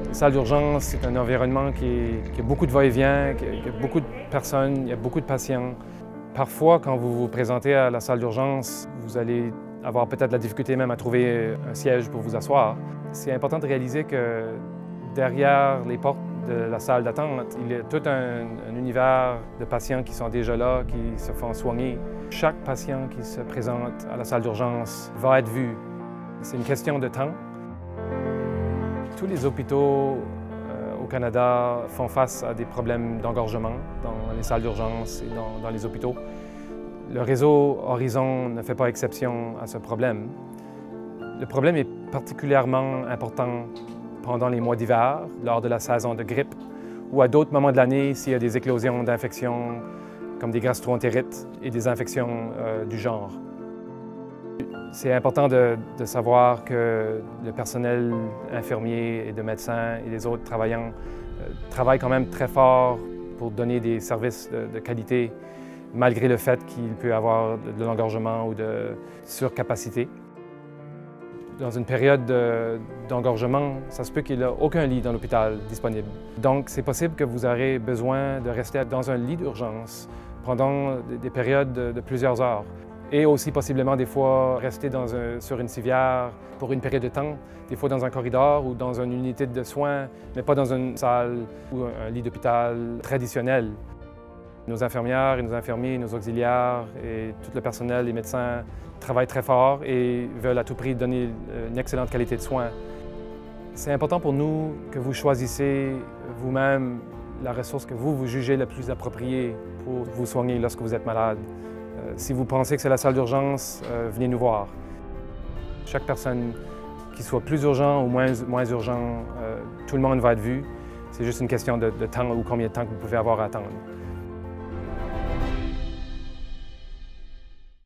La salle d'urgence, c'est un environnement qui a beaucoup de va-et-vient, qui a beaucoup de personnes, il y a beaucoup de patients. Parfois, quand vous vous présentez à la salle d'urgence, vous allez avoir peut-être la difficulté même à trouver un siège pour vous asseoir. C'est important de réaliser que derrière les portes de la salle d'attente, il y a tout un univers de patients qui sont déjà là, qui se font soigner. Chaque patient qui se présente à la salle d'urgence va être vu. C'est une question de temps. Tous les hôpitaux au Canada font face à des problèmes d'engorgement dans les salles d'urgence et dans les hôpitaux. Le réseau Horizon ne fait pas exception à ce problème. Le problème est particulièrement important pendant les mois d'hiver, lors de la saison de grippe, ou à d'autres moments de l'année s'il y a des éclosions d'infections comme des gastro-entérites et des infections du genre. C'est important de savoir que le personnel infirmier et de médecins et les autres travaillants travaillent quand même très fort pour donner des services de qualité, malgré le fait qu'il peut y avoir de l'engorgement ou de surcapacité. Dans une période d'engorgement, ça se peut qu'il n'y ait aucun lit dans l'hôpital disponible. Donc, c'est possible que vous aurez besoin de rester dans un lit d'urgence pendant des périodes de plusieurs heures. Et aussi possiblement des fois rester sur une civière pour une période de temps, des fois dans un corridor ou dans une unité de soins, mais pas dans une salle ou un lit d'hôpital traditionnel. Nos infirmières et nos infirmiers, nos auxiliaires et tout le personnel, les médecins travaillent très fort et veulent à tout prix donner une excellente qualité de soins. C'est important pour nous que vous choisissez vous-même la ressource que vous jugez la plus appropriée pour vous soigner lorsque vous êtes malade. Si vous pensez que c'est la salle d'urgence, venez nous voir. Chaque personne, qui soit plus urgent ou moins urgent, tout le monde va être vu. C'est juste une question de temps ou combien de temps que vous pouvez avoir à attendre.